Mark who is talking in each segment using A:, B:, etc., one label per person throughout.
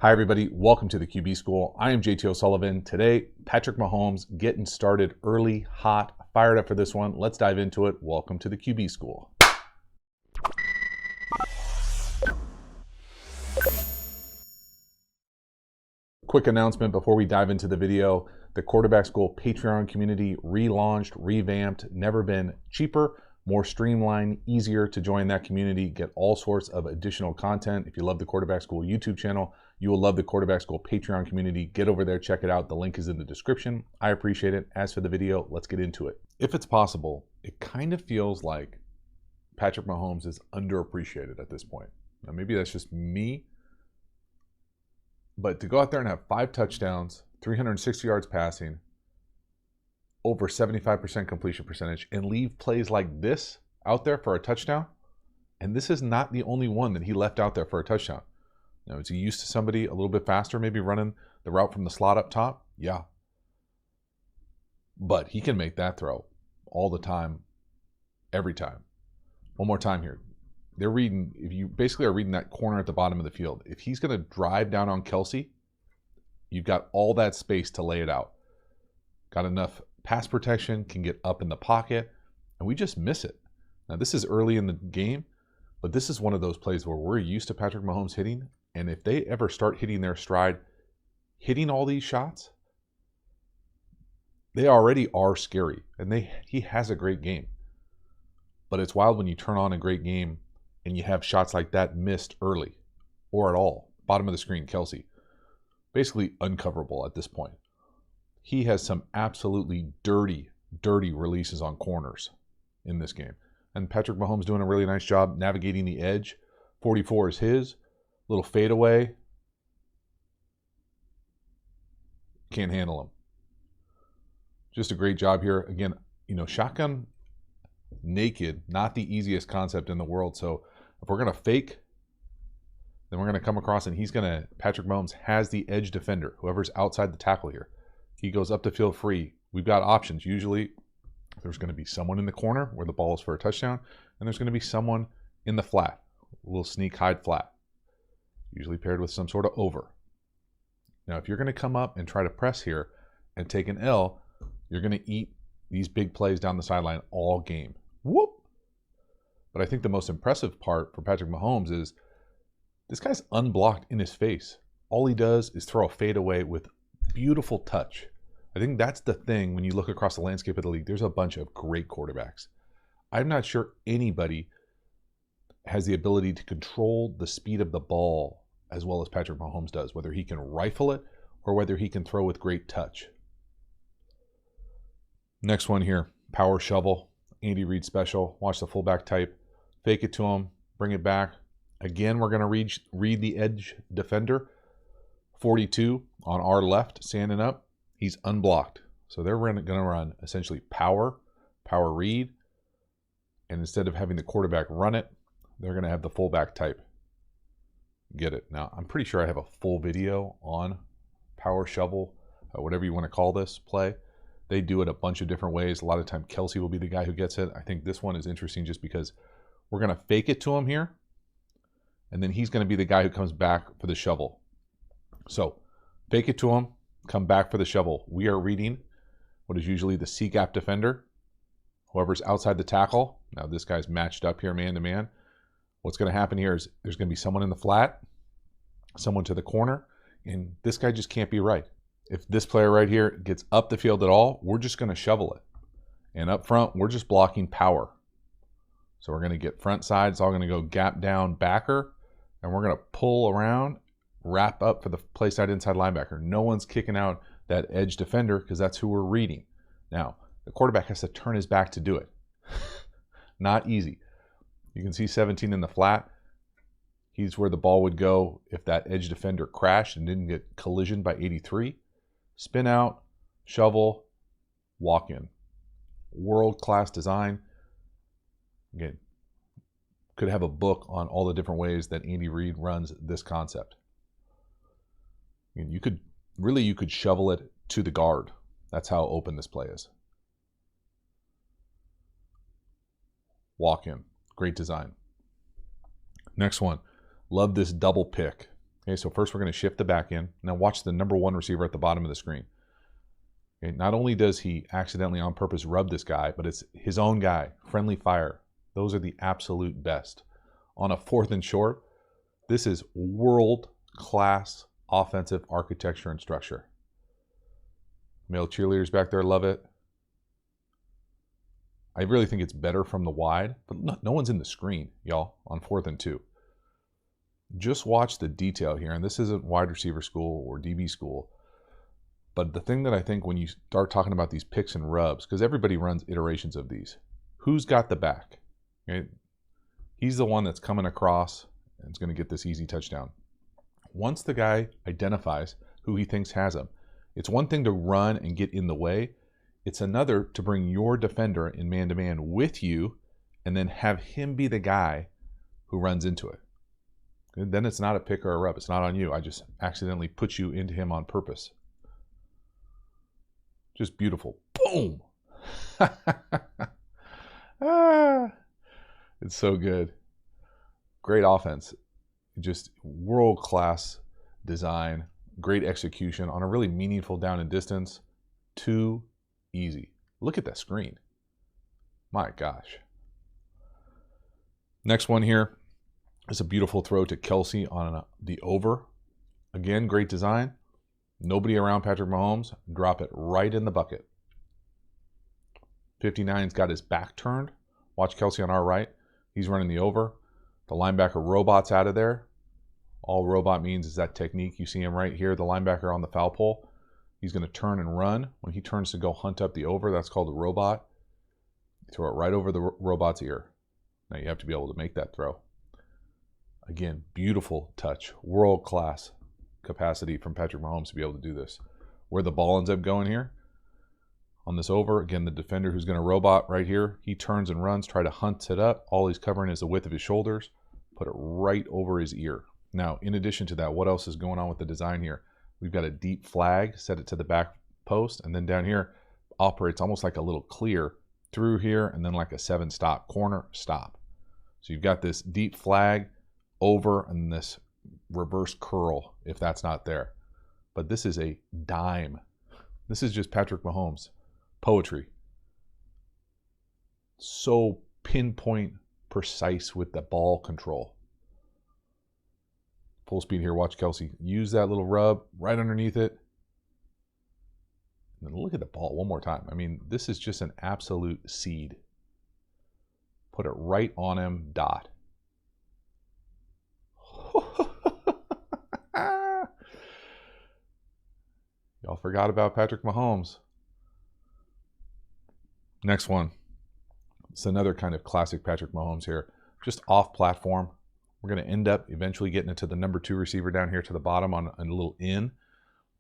A: Hi everybody, welcome to the QB School. I am JT O'Sullivan. Today, Patrick Mahomes getting started early, hot, fired up for this one. Let's dive into it. Welcome to the QB School. Quick announcement before we dive into the video. The Quarterback School Patreon community relaunched, revamped, never been cheaper, more streamlined, easier to join that community, get all sorts of additional content. If you love the Quarterback School YouTube channel, you will love the Quarterback School Patreon community. Get over there, check it out. The link is in the description. I appreciate it. As for the video, let's get into it. If it's possible, it kind of feels like Patrick Mahomes is underappreciated at this point. Now, maybe that's just me, but to go out there and have 5 touchdowns, 360 yards passing, over 75% completion percentage, and leave plays like this out there for a touchdown, and this is not the only one that he left out there for a touchdown. Now, is he used to somebody a little bit faster, maybe running the route from the slot up top? Yeah. But he can make that throw all the time, every time. One more time here. They're reading, if you basically are reading that corner at the bottom of the field, if he's going to drive down on Kelsey, you've got all that space to lay it out. Got enough pass protection, can get up in the pocket, and we just miss it. Now, this is early in the game, but this is one of those plays where we're used to Patrick Mahomes hitting, and if they ever start hitting their stride, hitting all these shots, they already are scary, and he has a great game. But it's wild when you turn on a great game and you have shots like that missed early or at all. Bottom of the screen, Kelsey. Basically uncoverable at this point. He has some absolutely dirty releases on corners in this game. And Patrick Mahomes doing a really nice job navigating the edge. 44 is his. Little fadeaway. Can't handle him. Just a great job here. Again, shotgun naked, not the easiest concept in the world. So if we're going to fake, then we're going to come across and Patrick Mahomes has the edge defender, whoever's outside the tackle here. He goes up the field free. We've got options. Usually there's going to be someone in the corner where the ball is for a touchdown, and there's going to be someone in the flat, a little sneak hide flat, usually paired with some sort of over. Now, if you're going to come up and try to press here and take an L, you're going to eat these big plays down the sideline all game. Whoop! But I think the most impressive part for Patrick Mahomes is this guy's unblocked in his face. All he does is throw a fadeaway with beautiful touch. I think that's the thing when you look across the landscape of the league. There's a bunch of great quarterbacks. I'm not sure anybody has the ability to control the speed of the ball as well as Patrick Mahomes does, whether he can rifle it or whether he can throw with great touch. Next one here, power shovel, Andy Reid special. Watch the fullback type, fake it to him, bring it back. Again, we're going to read the edge defender. 42 on our left, standing up. He's unblocked. So they're going to run essentially power read. And instead of having the quarterback run it, they're going to have the fullback type get it. Now, I'm pretty sure I have a full video on power shovel, whatever you want to call this play. They do it a bunch of different ways. A lot of time, Kelsey will be the guy who gets it. I think this one is interesting just because we're going to fake it to him here. And then he's going to be the guy who comes back for the shovel. So fake it to him, come back for the shovel. We are reading what is usually the C-gap defender, whoever's outside the tackle. Now this guy's matched up here man to man. What's going to happen here is there's going to be someone in the flat, someone to the corner, and this guy just can't be right. If this player right here gets up the field at all, we're just going to shovel it. And up front, we're just blocking power. So we're going to get front side. It's all going to go gap down backer, and we're going to pull around, wrap up for the play side inside linebacker. No one's kicking out that edge defender because that's who we're reading. Now, the quarterback has to turn his back to do it. Not easy. You can see 17 in the flat. He's where the ball would go if that edge defender crashed and didn't get collisioned by 83. Spin out, shovel, walk in. World-class design. Again, could have a book on all the different ways that Andy Reid runs this concept. And you could shovel it to the guard. That's how open this play is. Walk in. Great design. Next one. Love this double pick. Okay, so first we're going to shift the back in. Now watch the number 1 receiver at the bottom of the screen. Okay, not only does he accidentally on purpose rub this guy, but it's his own guy, friendly fire. Those are the absolute best. On a 4th and short, this is world-class offensive architecture and structure. Male cheerleaders back there love it. I really think it's better from the wide, but no one's in the screen, y'all, on 4th and 2. Just watch the detail here, and this isn't wide receiver school or DB school, but the thing that I think when you start talking about these picks and rubs, because everybody runs iterations of these, who's got the back? Okay? He's the one that's coming across and is going to get this easy touchdown. Once the guy identifies who he thinks has him, it's one thing to run and get in the way. It's another to bring your defender in man-to-man with you and then have him be the guy who runs into it. And then it's not a pick or a rub. It's not on you. I just accidentally put you into him on purpose. Just beautiful. Boom! It's so good. Great offense. Just world-class design. Great execution on a really meaningful down and distance. Too easy. Look at that screen. My gosh. Next one here is a beautiful throw to Kelsey on the over. Again, great design. Nobody around Patrick Mahomes. Drop it right in the bucket. 59's got his back turned. Watch Kelsey on our right. He's running the over. The linebacker robot's out of there. All robot means is that technique. You see him right here, the linebacker on the foul pole. He's going to turn and run. When he turns to go hunt up the over, that's called a robot. You throw it right over the robot's ear. Now you have to be able to make that throw. Again, beautiful touch. World-class capacity from Patrick Mahomes to be able to do this. Where the ball ends up going here, on this over, again, the defender who's going to robot right here, he turns and runs, try to hunt it up. All he's covering is the width of his shoulders. Put it right over his ear. Now, in addition to that, what else is going on with the design here? We've got a deep flag, set it to the back post, and then down here operates almost like a little clear through here, and then like a 7-stop, corner, stop. So you've got this deep flag over and this reverse curl if that's not there. But this is a dime. This is just Patrick Mahomes. Poetry. So pinpoint precise with the ball control. Full speed here. Watch Kelsey use that little rub right underneath it. And then look at the ball one more time. I mean, this is just an absolute seed. Put it right on him, dot. Y'all forgot about Patrick Mahomes. Next one. It's another kind of classic Patrick Mahomes here. Just off platform. We're going to end up eventually getting into the number 2 receiver down here to the bottom on a little in.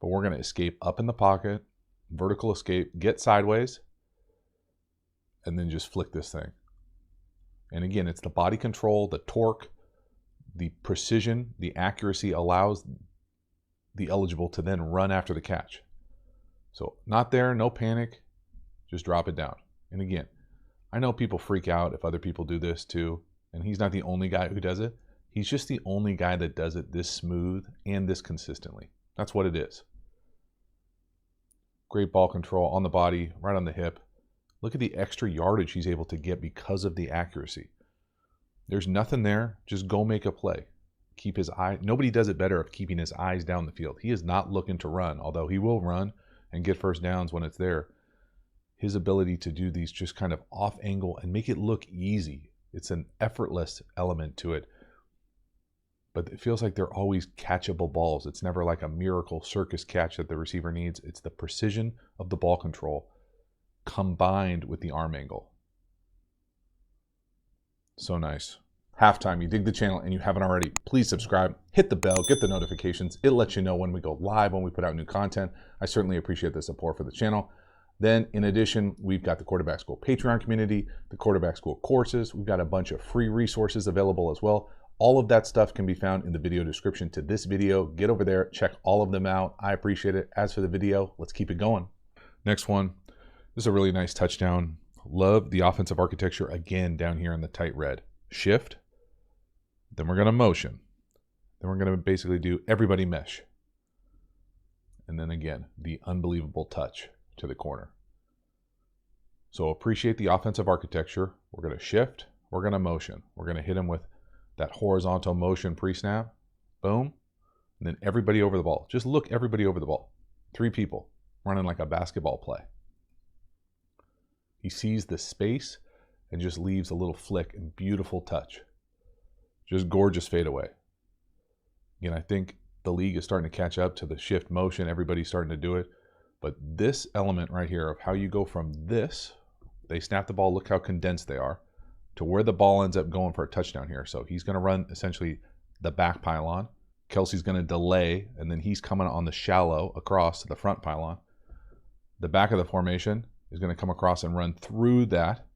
A: But we're going to escape up in the pocket, vertical escape, get sideways, and then just flick this thing. And again, it's the body control, the torque, the precision, the accuracy allows the eligible to then run after the catch. So not there, no panic, just drop it down. And again, I know people freak out if other people do this too, and he's not the only guy who does it. He's just the only guy that does it this smooth and this consistently. That's what it is. Great ball control on the body, right on the hip. Look at the extra yardage he's able to get because of the accuracy. There's nothing there. Just go make a play. Keep his eye. Nobody does it better of keeping his eyes down the field. He is not looking to run, although he will run and get first downs when it's there. His ability to do these just kind of off angle and make it look easy. It's an effortless element to it. But it feels like they're always catchable balls. It's never like a miracle circus catch that the receiver needs. It's the precision of the ball control combined with the arm angle. So nice. Halftime, you dig the channel and you haven't already, please subscribe, hit the bell, get the notifications. It lets you know when we go live, when we put out new content. I certainly appreciate the support for the channel. Then in addition, we've got the Quarterback School Patreon community, the Quarterback School courses. We've got a bunch of free resources available as well. All of that stuff can be found in the video description to this video. Get over there, check all of them out. I appreciate it. As for the video, let's keep it going. Next one, this is a really nice touchdown. Love the offensive architecture again down here in the tight red. Shift, then we're going to motion. Then we're going to basically do everybody mesh. And then again, the unbelievable touch to the corner. So appreciate the offensive architecture. We're going to shift. We're going to motion. We're going to hit him with that horizontal motion pre-snap. Boom. And then everybody over the ball. Just look everybody over the ball. 3 people running like a basketball play. He sees the space and just leaves a little flick and beautiful touch. Just gorgeous fadeaway. Again, I think the league is starting to catch up to the shift motion. Everybody's starting to do it. But this element right here of how you go from this, they snap the ball, look how condensed they are, to where the ball ends up going for a touchdown here. So he's going to run essentially the back pylon. Kelsey's going to delay, and then he's coming on the shallow across to the front pylon. The back of the formation is going to come across and run through that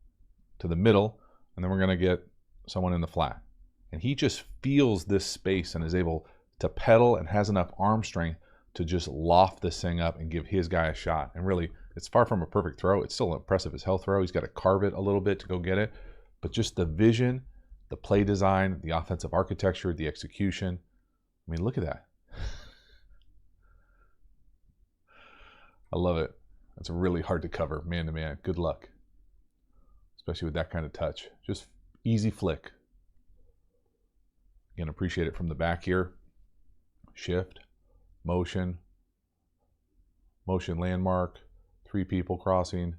A: to the middle, and then we're going to get someone in the flat. And he just feels this space and is able to pedal and has enough arm strength to just loft this thing up and give his guy a shot. And really, it's far from a perfect throw. It's still impressive as hell throw. He's got to carve it a little bit to go get it. But just the vision, the play design, the offensive architecture, the execution. I mean, look at that. I love it. That's really hard to cover, man to man. Good luck. Especially with that kind of touch. Just easy flick. Again, appreciate it from the back here. Shift, motion, motion landmark, 3 people crossing.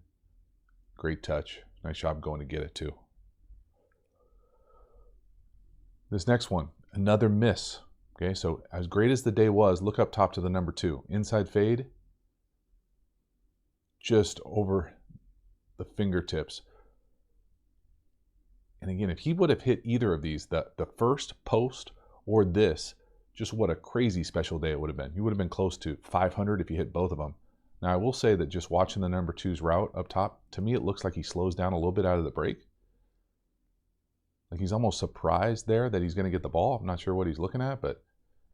A: Great touch. Nice job going to get it too. This next one, another miss. Okay, so as great as the day was, look up top to the number 2. Inside fade, just over the fingertips. And again, if he would have hit either of these, the first post or this, just what a crazy special day it would have been. You would have been close to 500 if you hit both of them. Now, I will say that just watching the number 2's route up top, to me it looks like he slows down a little bit out of the break. Like he's almost surprised there that he's going to get the ball. I'm not sure what he's looking at, but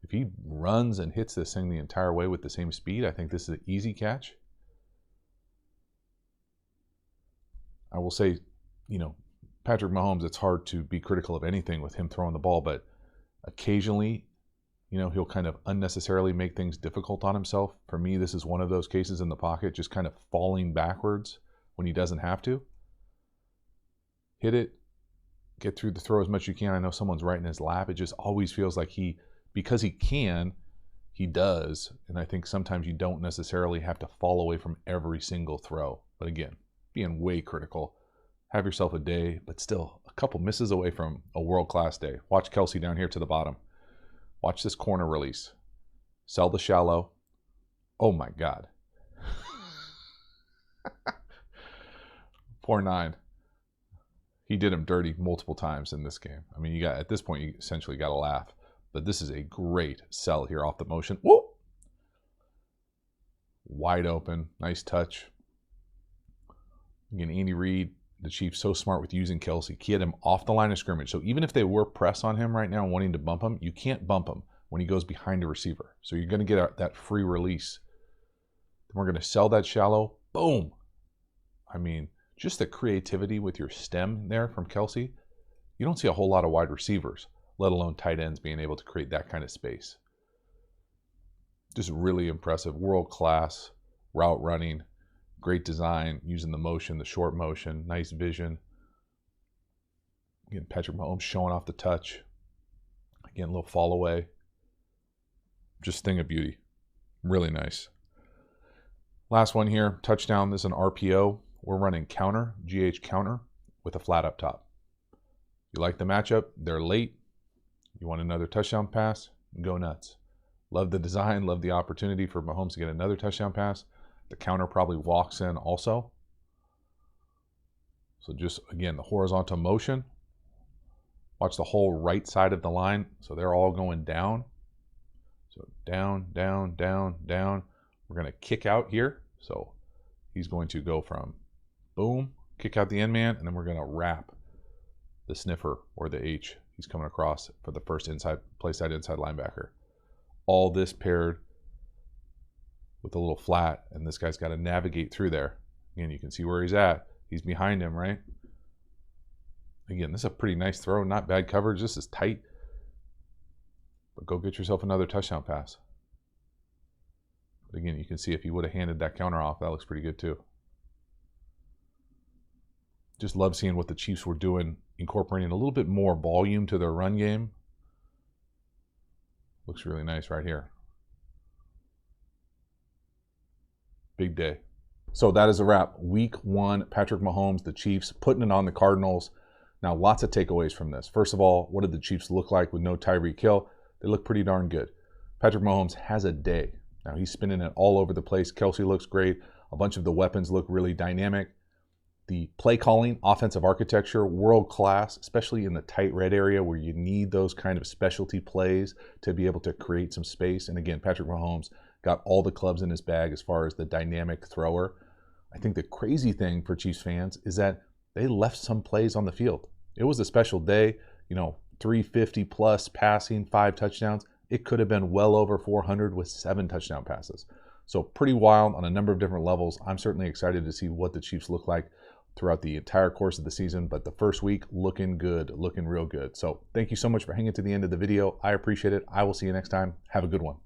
A: if he runs and hits this thing the entire way with the same speed, I think this is an easy catch. I will say, you know, Patrick Mahomes, it's hard to be critical of anything with him throwing the ball, but occasionally, you know, he'll kind of unnecessarily make things difficult on himself. For me, this is one of those cases in the pocket, just kind of falling backwards when he doesn't have to. Hit it, get through the throw as much as you can. I know someone's right in his lap. It just always feels like because he can, he does. And I think sometimes you don't necessarily have to fall away from every single throw. But again, being way critical. Have yourself a day, but still a couple misses away from a world-class day. Watch Kelsey down here to the bottom. Watch this corner release. Sell the shallow. Oh my God. Poor 9. He did him dirty multiple times in this game. I mean, at this point, you essentially got to laugh. But this is a great sell here off the motion. Whoa! Wide open. Nice touch. Again, Andy Reid, the Chiefs, so smart with using Kelsey. He had him off the line of scrimmage. So even if they were press on him right now and wanting to bump him, you can't bump him when he goes behind a receiver. So you're going to get that free release. Then we're going to sell that shallow. Boom! I mean, just the creativity with your stem there from Kelsey. You don't see a whole lot of wide receivers, let alone tight ends, being able to create that kind of space. Just really impressive. World-class route running. Great design, using the motion, the short motion, nice vision. Again, Patrick Mahomes showing off the touch. Again, a little fall away. Just thing of beauty. Really nice. Last one here, touchdown. This is an RPO. We're running counter, GH counter, with a flat up top. You like the matchup? They're late. You want another touchdown pass? Go nuts. Love the design, love the opportunity for Mahomes to get another touchdown pass. The counter probably walks in also. So just, again, the horizontal motion. Watch the whole right side of the line. So they're all going down. So down, down, down, down. We're going to kick out here. So he's going to go from boom, kick out the end man, and then we're going to wrap the sniffer or the H. He's coming across for the first play side inside linebacker. All this paired with a little flat, and this guy's got to navigate through there. Again, you can see where he's at. He's behind him, right? Again, this is a pretty nice throw. Not bad coverage. This is tight. But go get yourself another touchdown pass. But again, you can see if he would have handed that counter off, that looks pretty good too. Just love seeing what the Chiefs were doing, incorporating a little bit more volume to their run game. Looks really nice right here. Big day. So that is a wrap. Week 1, Patrick Mahomes, the Chiefs, putting it on the Cardinals. Now, lots of takeaways from this. First of all, what did the Chiefs look like with no Tyreek Hill? They look pretty darn good. Patrick Mahomes has a day. Now, he's spinning it all over the place. Kelsey looks great. A bunch of the weapons look really dynamic. The play calling, offensive architecture, world class, especially in the tight red area where you need those kind of specialty plays to be able to create some space. And again, Patrick Mahomes got all the clubs in his bag as far as the dynamic thrower. I think the crazy thing for Chiefs fans is that they left some plays on the field. It was a special day, 350 plus passing, 5 touchdowns. It could have been well over 400 with 7 touchdown passes. So pretty wild on a number of different levels. I'm certainly excited to see what the Chiefs look like throughout the entire course of the season, but the first week looking good, looking real good. So thank you so much for hanging to the end of the video. I appreciate it. I will see you next time. Have a good one.